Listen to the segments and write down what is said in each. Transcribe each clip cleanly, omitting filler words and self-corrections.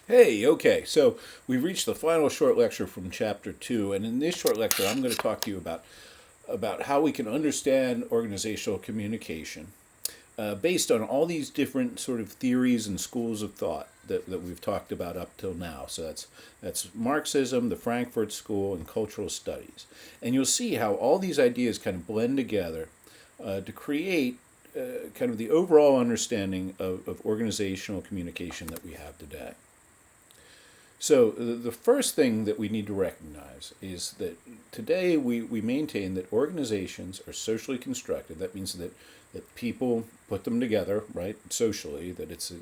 Hey, okay, so we've reached the final short lecture from chapter 2, and in this short lecture, I'm going to talk to you about how we can understand organizational communication based on all these different sort of theories and schools of thought that we've talked about up till now. So that's Marxism, the Frankfurt School, and cultural studies. And you'll see how all these ideas kind of blend together to create kind of the overall understanding of organizational communication that we have today. So the first thing that we need to recognize is that today we maintain that organizations are socially constructed. That means that people put them together, right, socially, that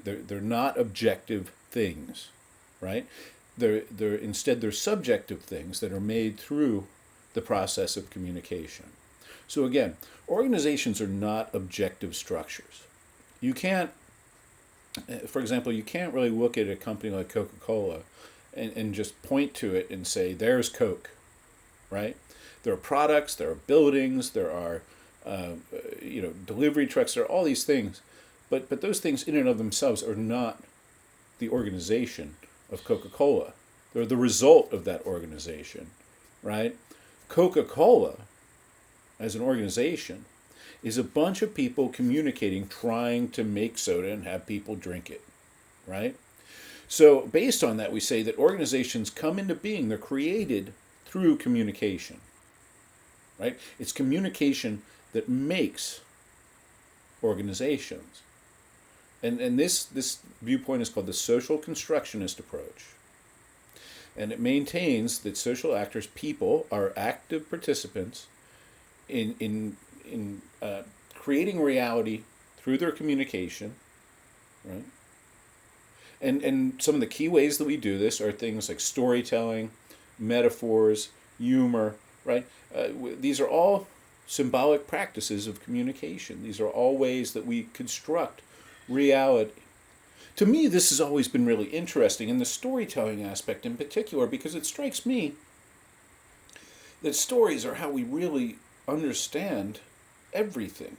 they're not objective things, right? They're subjective things that are made through the process of communication. So again, organizations are not objective structures. You can't For example, you can't really look at a company like Coca-Cola and just point to it and say, there's Coke, right? There are products, there are buildings, there are delivery trucks, there are all these things. But those things in and of themselves are not the organization of Coca-Cola. They're the result of that organization, right? Coca-Cola, as an organization, is a bunch of people communicating, trying to make soda and have people drink it, right? So based on that, we say that organizations come into being, they're created through communication, right? It's communication that makes organizations. And this viewpoint is called the social constructionist approach. And it maintains that social actors, people, are active participants in creating reality through their communication, right? And some of the key ways that we do this are things like storytelling, metaphors, humor, right? These are all symbolic practices of communication. These are all ways that we construct reality. To me, this has always been really interesting, in the storytelling aspect in particular, because it strikes me that stories are how we really understand everything.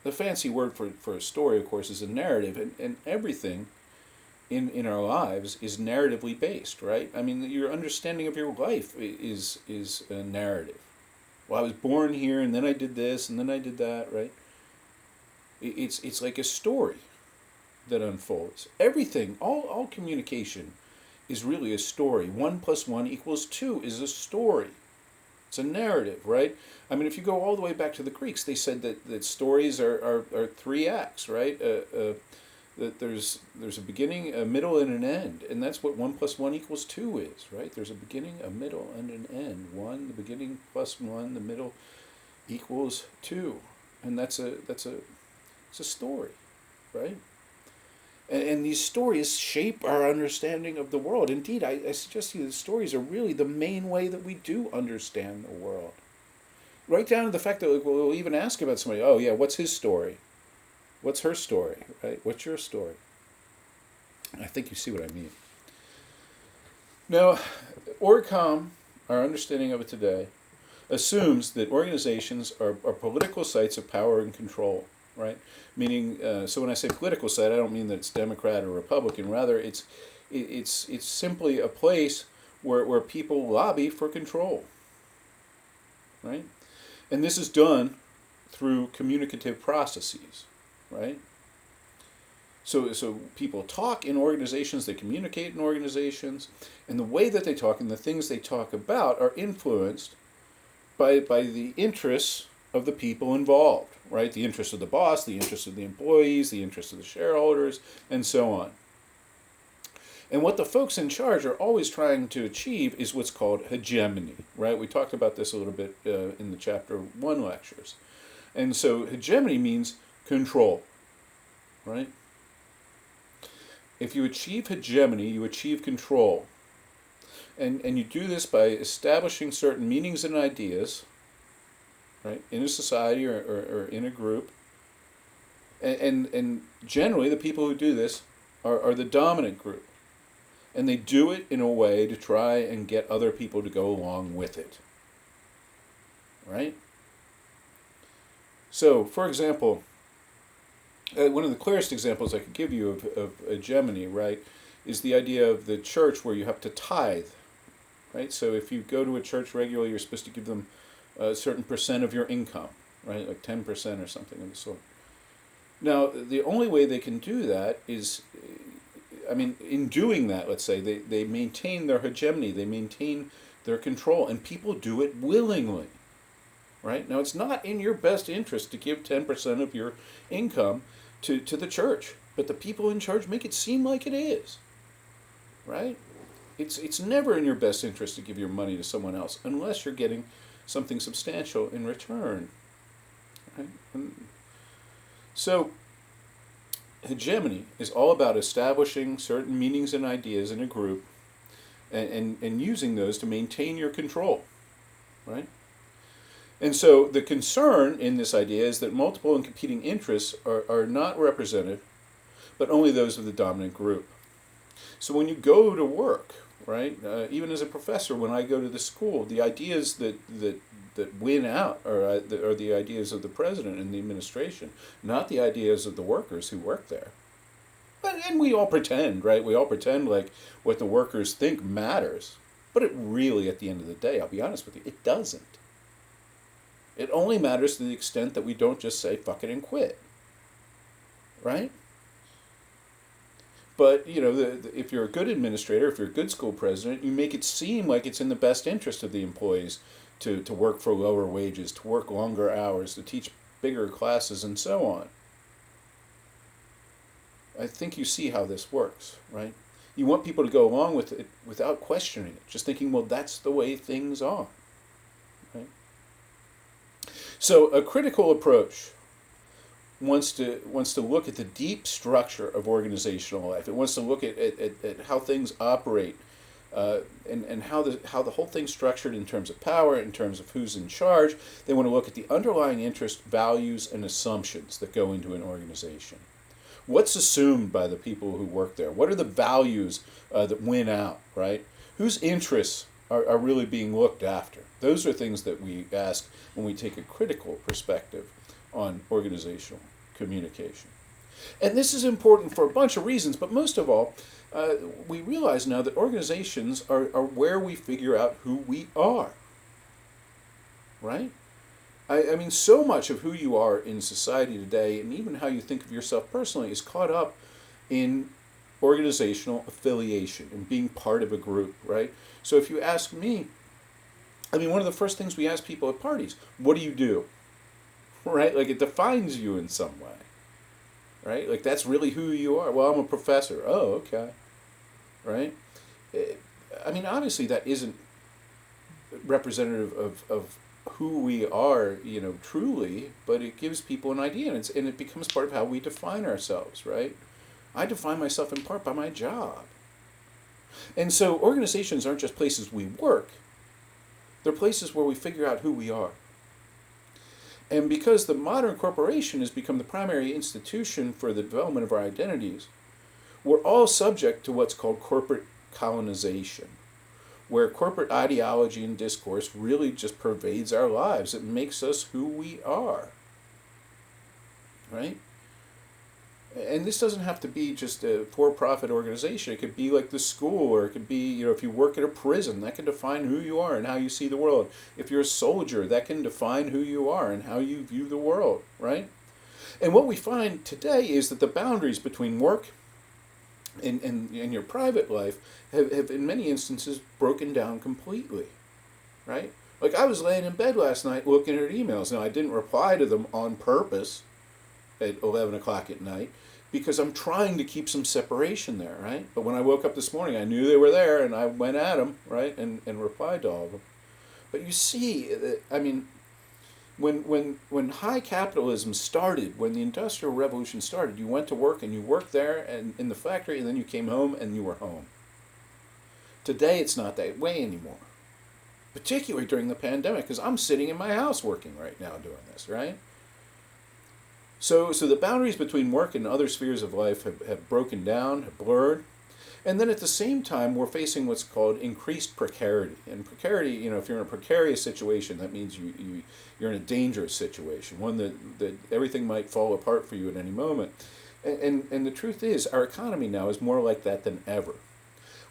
The fancy word for a story, of course, is a narrative, and everything in our lives is narratively based, right? I mean, your understanding of your life is a narrative. Well, I was born here, and then I did this, and then I did that, right? It's like a story that unfolds. Everything, all communication is really a story. 1 + 1 = 2 is a story. It's a narrative, right? I mean, if you go all the way back to the Greeks, they said that stories are three acts, right? That there's a beginning, a middle, and an end, and that's what 1 + 1 = 2 is, right? There's a beginning, a middle, and an end. The beginning plus one, the middle equals 2, and it's a story, right? And these stories shape our understanding of the world. Indeed, I suggest to you that stories are really the main way that we do understand the world. Right down to the fact that we'll even ask about somebody, oh, yeah, what's his story? What's her story, right? What's your story? I think you see what I mean. Now, Comm, our understanding of it today, assumes that organizations are political sites of power and control, right? Meaning, so when I say political site, I don't mean that it's Democrat or Republican. Rather, it's simply a place where people lobby for control, right? And this is done through communicative processes, right? So people talk in organizations, they communicate in organizations, and the way that they talk and the things they talk about are influenced by the interests of the people involved, right? The interests of the boss, the interests of the employees, the interests of the shareholders, and so on. And what the folks in charge are always trying to achieve is what's called hegemony, right? We talked about this a little bit in the chapter 1 lectures. And so hegemony means control, right? If you achieve hegemony, you achieve control. And you do this by establishing certain meanings and ideas, right, in a society or in a group. And generally, the people who do this are the dominant group. And they do it in a way to try and get other people to go along with it, right? So, for example, One of the clearest examples I could give you of hegemony, right, is the idea of the church where you have to tithe, right? So if you go to a church regularly, you're supposed to give them a certain percent of your income, right, like 10% or something of the sort. Now, the only way they can do that is, I mean, in doing that, let's say, they maintain their hegemony, they maintain their control, and people do it willingly, right? Now, it's not in your best interest to give 10% of your income to the church, but the people in charge make it seem like it is, right? It's never in your best interest to give your money to someone else unless you're getting something substantial in return, right? So, hegemony is all about establishing certain meanings and ideas in a group and using those to maintain your control, right? And so the concern in this idea is that multiple and competing interests are not represented, but only those of the dominant group. So when you go to work, right, even as a professor, when I go to the school, the ideas that win out are the ideas of the president and the administration, not the ideas of the workers who work there. And we all pretend, right? We all pretend like what the workers think matters. But it really, at the end of the day, I'll be honest with you, it doesn't. It only matters to the extent that we don't just say fuck it and quit. Right? But, you know, if you're a good administrator, if you're a good school president, you make it seem like it's in the best interest of the employees to work for lower wages, to work longer hours, to teach bigger classes, and so on. I think you see how this works, right? You want people to go along with it without questioning it, just thinking, well, that's the way things are, right? So a critical approach wants to look at the deep structure of organizational life. It wants to look at how things operate, and how the whole thing's structured in terms of power, in terms of who's in charge. They want to look at the underlying interest, values, and assumptions that go into an organization. What's assumed by the people who work there? What are the values that win out, right? Whose interests are really being looked after? Those are things that we ask when we take a critical perspective on organizational communication. And this is important for a bunch of reasons, but most of all, we realize now that organizations are where we figure out who we are, right? I mean, so much of who you are in society today, and even how you think of yourself personally, is caught up in organizational affiliation and being part of a group, right? So if you ask me, I mean, one of the first things we ask people at parties, what do you do? Right? Like, it defines you in some way, right? Like, that's really who you are. Well, I'm a professor. Oh, okay. Right? I mean, obviously that isn't representative of who we are, you know, truly, but it gives people an idea, and it becomes part of how we define ourselves, right? I define myself in part by my job. And so organizations aren't just places we work, they're places where we figure out who we are. And because the modern corporation has become the primary institution for the development of our identities, we're all subject to what's called corporate colonization, where corporate ideology and discourse really just pervades our lives. It makes us who we are, right? And this doesn't have to be just a for-profit organization. It could be like the school, or it could be, you know, if you work at a prison, that can define who you are and how you see the world. If you're a soldier, that can define who you are and how you view the world, right? And what we find today is that the boundaries between work and your private life have in many instances broken down completely, right? Like, I was laying in bed last night looking at emails. Now, I didn't reply to them on purpose at 11 o'clock at night, because I'm trying to keep some separation there, right? But when I woke up this morning, I knew they were there, and I went at them, right, and replied to all of them. But you see, I mean, when high capitalism started, when the Industrial Revolution started, you went to work, and you worked there and in the factory, and then you came home, and you were home. Today, it's not that way anymore, particularly during the pandemic, because I'm sitting in my house working right now doing this, right? So the boundaries between work and other spheres of life have broken down, have blurred. And then at the same time, we're facing what's called increased precarity. And precarity, if you're in a precarious situation, that means you're in a dangerous situation, one that everything might fall apart for you at any moment. And the truth is, our economy now is more like that than ever.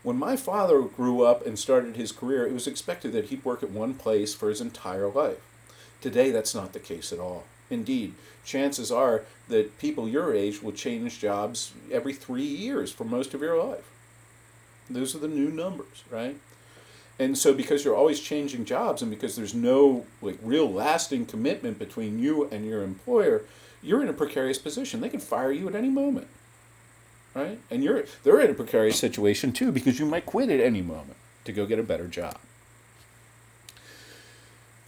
When my father grew up and started his career, it was expected that he'd work at one place for his entire life. Today, that's not the case at all. Indeed, chances are that people your age will change jobs every 3 years for most of your life. Those are the new numbers, right? And so because you're always changing jobs and because there's no real lasting commitment between you and your employer, you're in a precarious position. They can fire you at any moment, right? And they're in a precarious situation too because you might quit at any moment to go get a better job.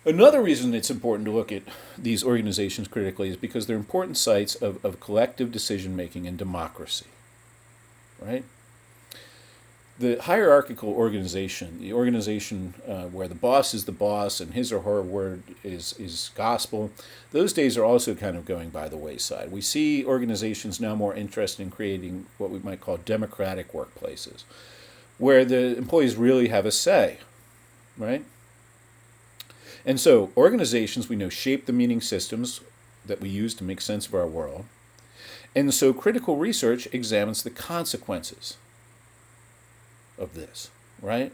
Another reason it's important to look at these organizations critically is because they're important sites of collective decision-making and democracy, right? The hierarchical organization, the organization where the boss is the boss and his or her word is gospel, those days are also kind of going by the wayside. We see organizations now more interested in creating what we might call democratic workplaces, where the employees really have a say, right? And so organizations, we know, shape the meaning systems that we use to make sense of our world. And so critical research examines the consequences of this, right?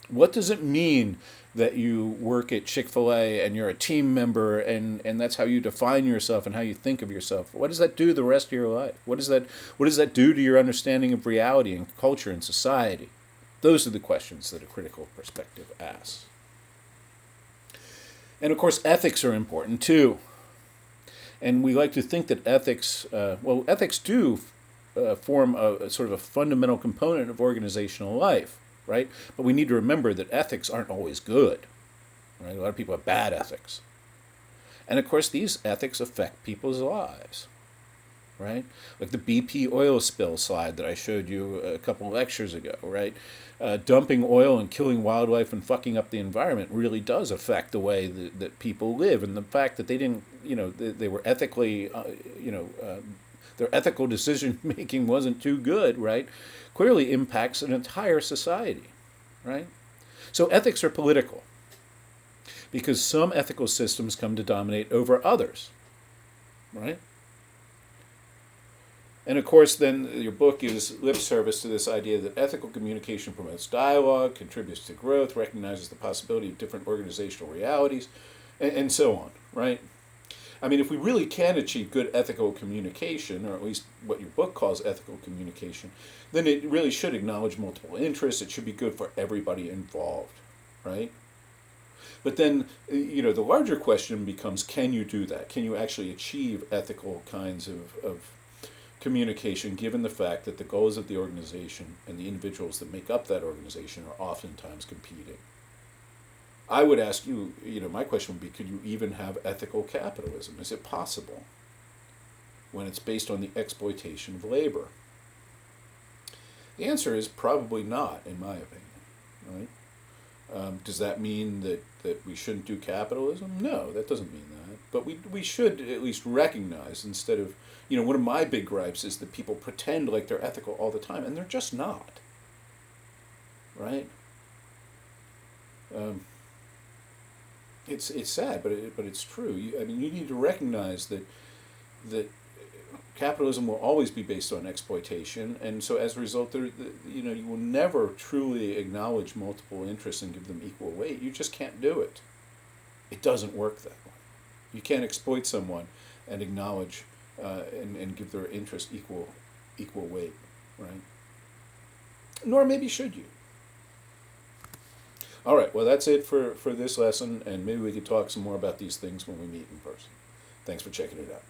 What does it mean that you work at Chick-fil-A and you're a team member and that's how you define yourself and how you think of yourself? What does that do the rest of your life? What does that do to your understanding of reality and culture and society? Those are the questions that a critical perspective asks. And of course, ethics are important too. And we like to think that ethics do form a sort of a fundamental component of organizational life, right? But we need to remember that ethics aren't always good, right? A lot of people have bad ethics. And of course, these ethics affect people's lives, right? Like the BP oil spill slide that I showed you a couple of lectures ago, right? Dumping oil and killing wildlife and fucking up the environment really does affect the way that people live. And the fact that they didn't, they were ethically, their ethical decision making wasn't too good, right? Clearly impacts an entire society, right? So ethics are political because some ethical systems come to dominate over others, right? And of course, then your book gives lip service to this idea that ethical communication promotes dialogue, contributes to growth, recognizes the possibility of different organizational realities, and so on, right? I mean, if we really can achieve good ethical communication, or at least what your book calls ethical communication, then it really should acknowledge multiple interests. It should be good for everybody involved, right? But then, the larger question becomes, can you do that? Can you actually achieve ethical kinds of communication, given the fact that the goals of the organization and the individuals that make up that organization are oftentimes competing? I would ask you, my question would be, could you even have ethical capitalism? Is it possible when it's based on the exploitation of labor? The answer is probably not, in my opinion, right? Does that mean that we shouldn't do capitalism? No, that doesn't mean that. But we should at least recognize, instead of, one of my big gripes is that people pretend like they're ethical all the time, and they're just not, right? It's sad, but it's true. You need to recognize that capitalism will always be based on exploitation, and so as a result, you will never truly acknowledge multiple interests and give them equal weight. You just can't do it. It doesn't work that way. You can't exploit someone and acknowledge and give their interest equal weight, right? Nor maybe should you. All right, well, that's it for this lesson, and maybe we could talk some more about these things when we meet in person. Thanks for checking it out.